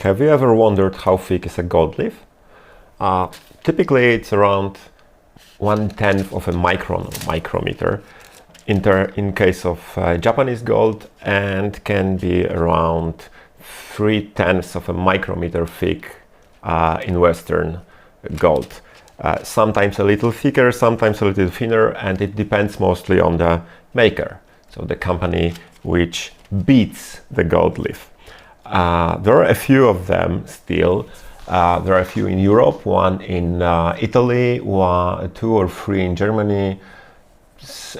Have you ever wondered how thick is a gold leaf? Typically it's around 1/10 of a micrometer in case of Japanese gold, and can be around 3/10 of a micrometer thick in Western gold. Sometimes a little thicker, sometimes a little thinner, and it depends mostly on the maker, so the company which beats the gold leaf. There are a few of them still. There are a few in Europe, one in Italy, two or three in Germany,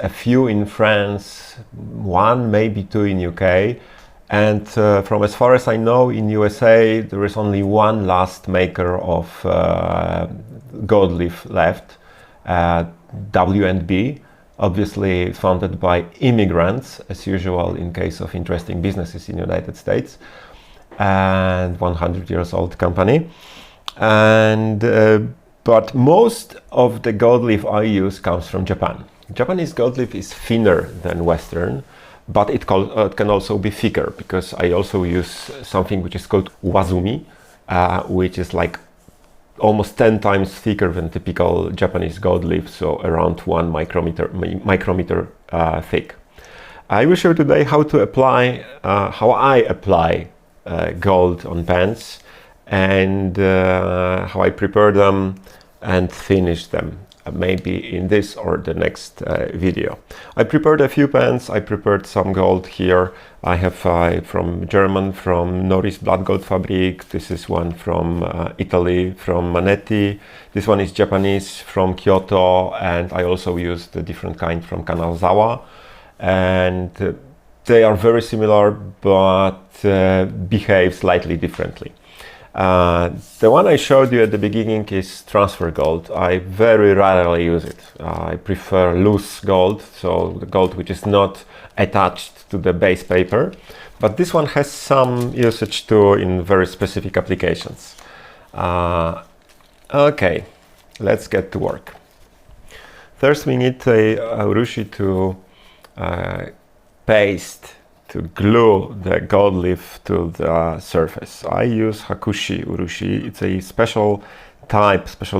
a few in France, one, maybe two in UK. And from as far as I know, in USA, there is only one last maker of gold leaf left, W&B, obviously founded by immigrants, as usual in case of interesting businesses in the United States, and 100 years old company. And but most of the gold leaf I use comes from Japan. Japanese gold leaf is thinner than Western, but it can also be thicker, because I also use something which is called Wazumi, which is like almost 10 times thicker than typical Japanese gold leaf, so around 1 micrometer thick. I will show today how I apply gold on pens, and how I prepare them and finish them, maybe in this or the next video. I prepared a few pens. I prepared some gold here. I have from German, from Nori's Blood Gold Fabric. This is one from Italy, from Manetti. This one is Japanese, from Kyoto, and I also used a different kind from Kanazawa. And they are very similar, but behave slightly differently. The one I showed you at the beginning is transfer gold. I very rarely use it. I prefer loose gold, so the gold which is not attached to the base paper. But this one has some usage too in very specific applications. Okay, let's get to work. First we need a urushi to paste, to glue the gold leaf to the surface. I use Hakushi-urushi. It's a special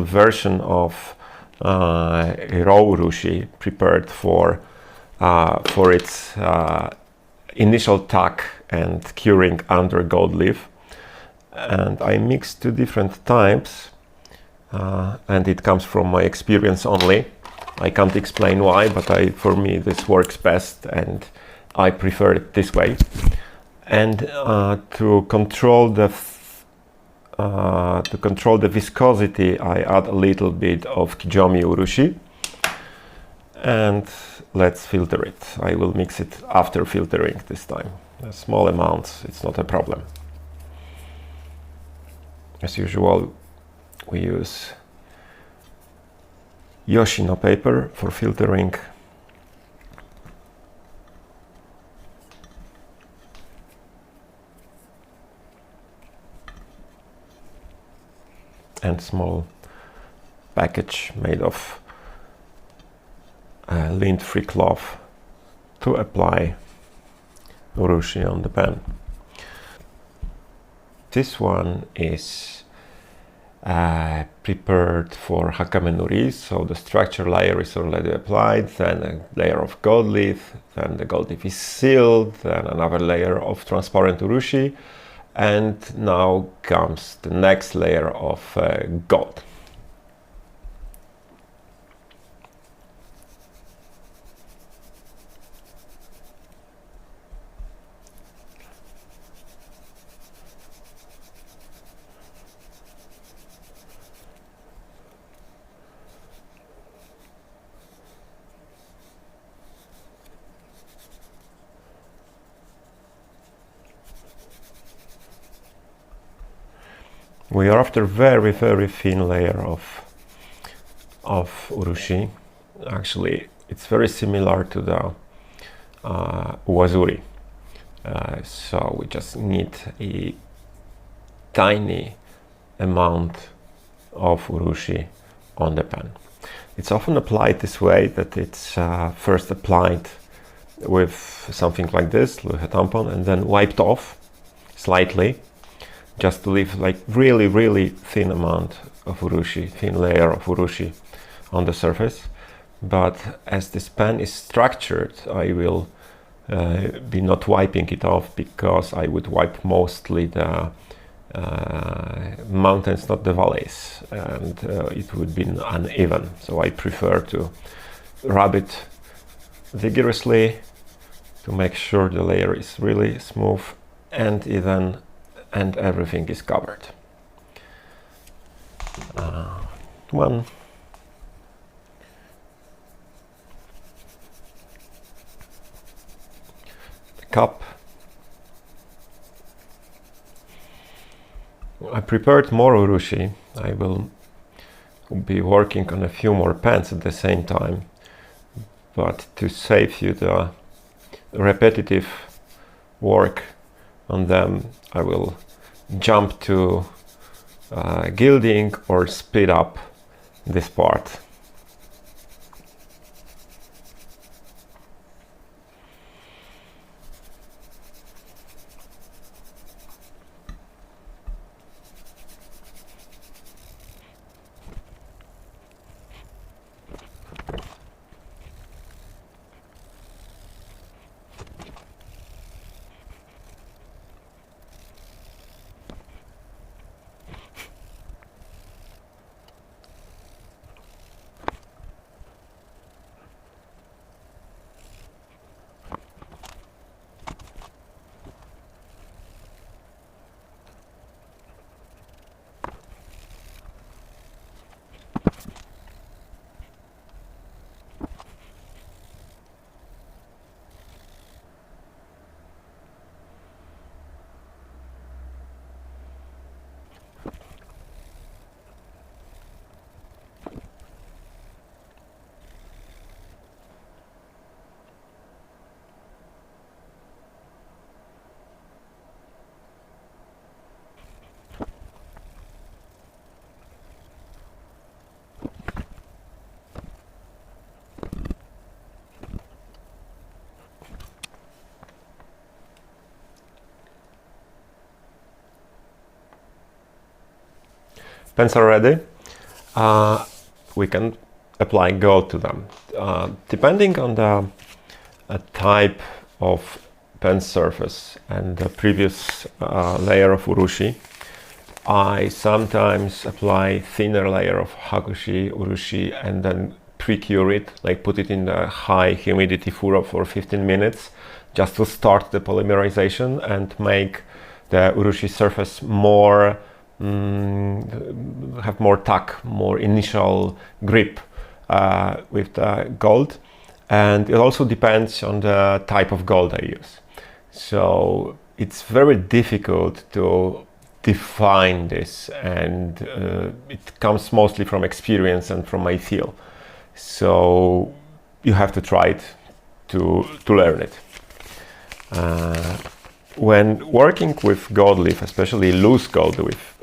version of raw urushi prepared for its initial tack and curing under gold leaf. And I mix two different types, and it comes from my experience only. I can't explain why, but for me this works best, and I prefer it this way. And to control the viscosity, I add a little bit of Kijomi-urushi, and let's filter it. I will mix it after filtering this time. A small amounts, it's not a problem. As usual, we use Yoshino paper for filtering. And small package made of lint-free cloth to apply urushi on the pen. This one is prepared for Hakeme-nuri, so the structure layer is already applied, then a layer of gold leaf, then the gold leaf is sealed, then another layer of transparent urushi, and now comes the next layer of gold. We are after very thin layer of urushi. Actually, it's very similar to the Wazuri. So we just need a tiny amount of urushi on the pen. It's often applied this way, that it's first applied with something like this, with a tampon, and then wiped off slightly. just to leave like really thin amount of urushi, thin layer of urushi on the surface. But as this pen is structured, I will be not wiping it off, because I would wipe mostly the mountains, not the valleys, and it would be uneven. So I prefer to rub it vigorously to make sure the layer is really smooth and even and everything is covered. One. The cup. I prepared more urushi. I will be working on a few more pens at the same time, but to save you the repetitive work on them, I will jump to gilding or speed up this part. Pens are ready. We can apply gold to them. Depending on the type of pen surface and the previous layer of urushi, I sometimes apply thinner layer of Hakushi-urushi and then pre-cure it, like put it in the high humidity Furo for 15 minutes, just to start the polymerization and make the urushi surface more have more tack, more initial grip with the gold. And it also depends on the type of gold I use. So it's very difficult to define this, and it comes mostly from experience and from my feel. So you have to try it to learn it. When working with gold leaf, especially loose gold leaf,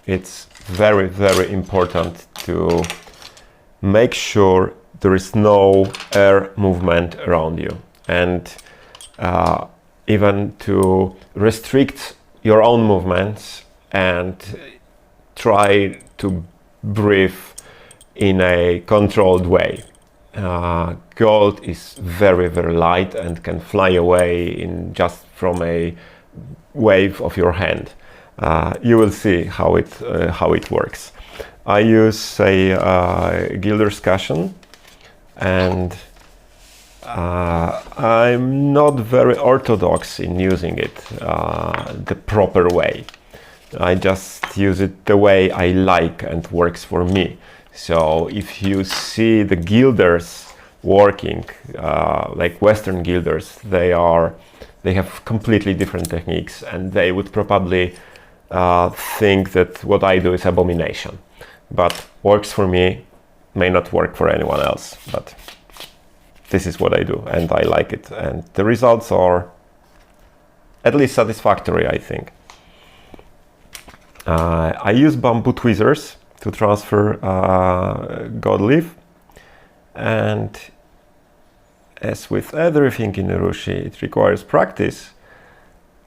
it's very important to make sure there is no air movement around you, and even to restrict your own movements and try to breathe in a controlled way. Gold is very light and can fly away in just from a wave of your hand. You will see how it works. I use a Gilder's cushion, and I'm not very orthodox in using it the proper way. I just use it the way I like and works for me. So if you see the Gilders working, like Western Gilders, they have completely different techniques, and they would probably think that what I do is abomination. But works for me, may not work for anyone else, but this is what I do and I like it, and the results are at least satisfactory, I think. I use bamboo tweezers to transfer gold leaf, and as with everything in urushi, it requires practice,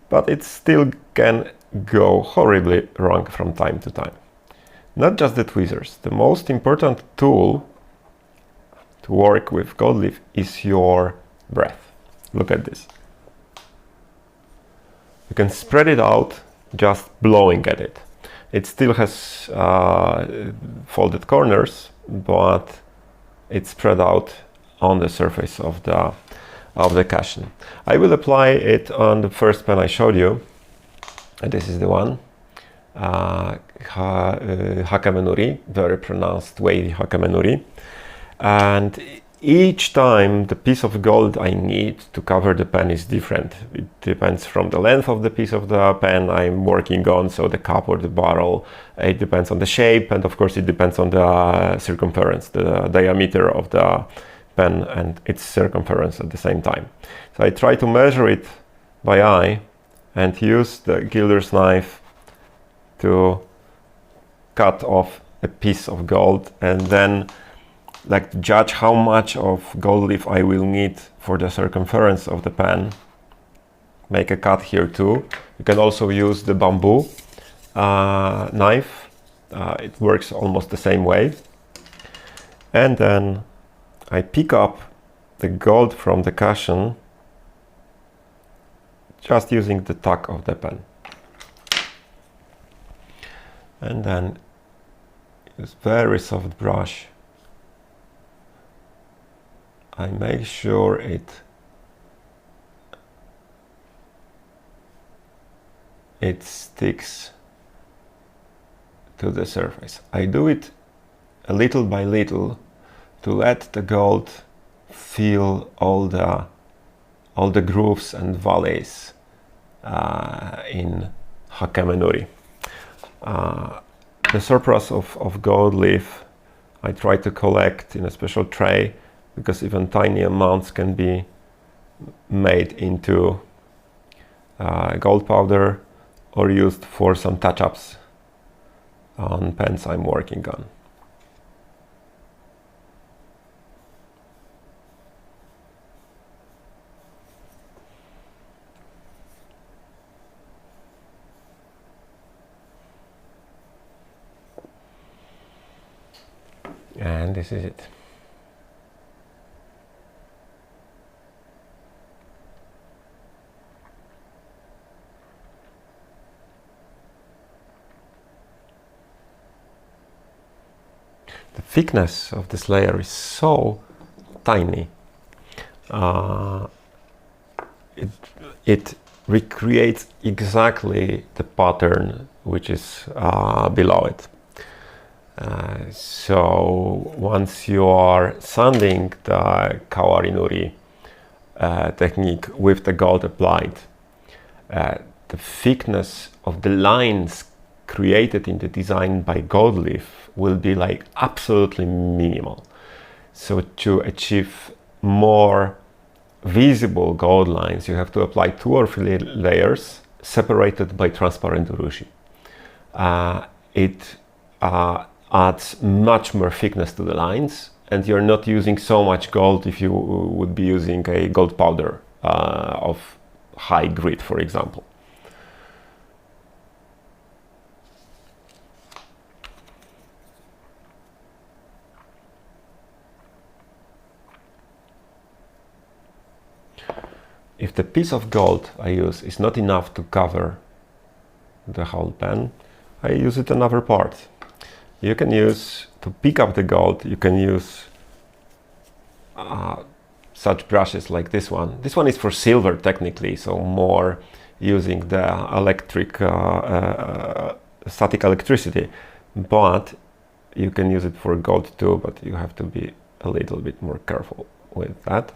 but it still can go horribly wrong from time to time. Not just the tweezers. The most important tool to work with gold leaf is your breath. Look at this. You can spread it out just blowing at it. It still has folded corners, but it's spread out on the surface of the cushion. I will apply it on the first pen I showed you, and this is the one, Hakeme-nuri, very pronounced wavy Hakeme-nuri. And each time the piece of gold I need to cover the pen is different. It depends from the length of the piece of the pen I'm working on, so the cup or the barrel. It depends on the shape, and of course it depends on the circumference, the diameter of the pen and its circumference at the same time. So I try to measure it by eye and use the gilder's knife to cut off a piece of gold, and then like judge how much of gold leaf I will need for the circumference of the pen. Make a cut here too. You can also use the bamboo knife. It works almost the same way. And then I pick up the gold from the cushion just using the tuck of the pen. And then use very soft brush. I make sure it sticks to the surface. I do it a little by little to let the gold feel all the grooves and valleys in Hakeme-nuri. The surplus of gold leaf I try to collect in a special tray, because even tiny amounts can be made into gold powder or used for some touch-ups on pens I'm working on. And this is it. The thickness of this layer is so tiny. It recreates exactly the pattern which is below it. So once you are sanding the Kawarinuri technique with the gold applied, the thickness of the lines created in the design by gold leaf will be like absolutely minimal. So to achieve more visible gold lines, you have to apply 2 or 3 layers separated by transparent urushi. It adds much more thickness to the lines, and you're not using so much gold if you would be using a gold powder of high grit, for example. If the piece of gold I use is not enough to cover the whole pen, I use it another part. You can use, to pick up the gold, you can use such brushes like this one. This one is for silver technically, so more using the electric, static electricity, but you can use it for gold too, but you have to be a little bit more careful with that,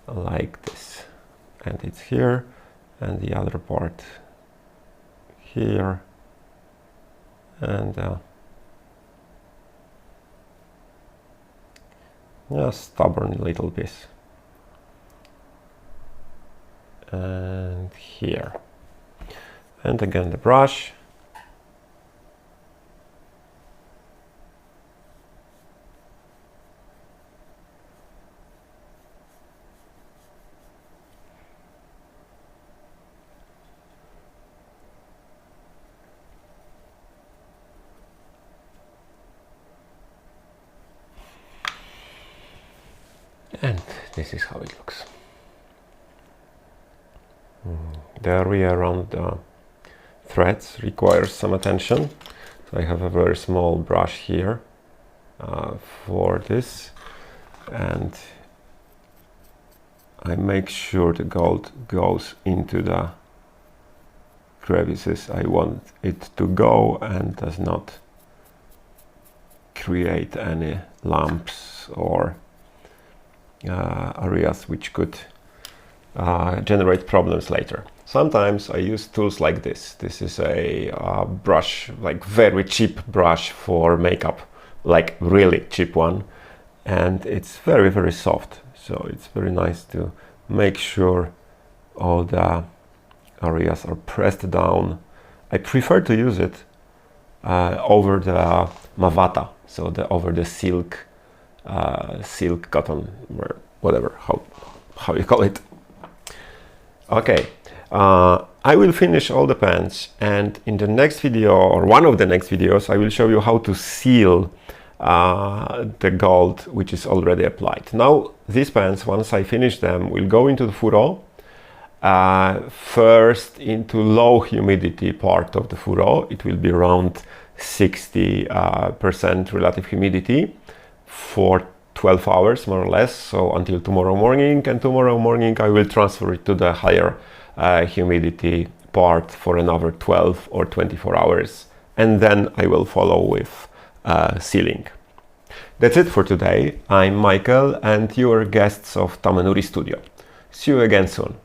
like this. And it's here, and the other part here, and a stubborn little piece, and here, and again the brush. And this is how it looks. The area around the threads requires some attention. So I have a very small brush here for this, and I make sure the gold goes into the crevices I want it to go and does not create any lumps or areas which could generate problems later. Sometimes I use tools like this. This is a brush, like very cheap brush for makeup, like really cheap one, and it's very, very soft. So it's very nice to make sure all the areas are pressed down. I prefer to use it over the mavata, so over the silk, silk cotton, or whatever, how you call it. Okay, I will finish all the pants, and in the next video, or one of the next videos, I will show you how to seal the gold which is already applied. Now these pants, once I finish them, will go into the furo, first into low humidity part of the furo. It will be around 60% relative humidity for 12 hours more or less, so until tomorrow morning, and tomorrow morning I will transfer it to the higher humidity part for another 12 or 24 hours, and then I will follow with sealing. That's it for today. I'm Michael and you are guests of Tamenuri Studio. See you again soon.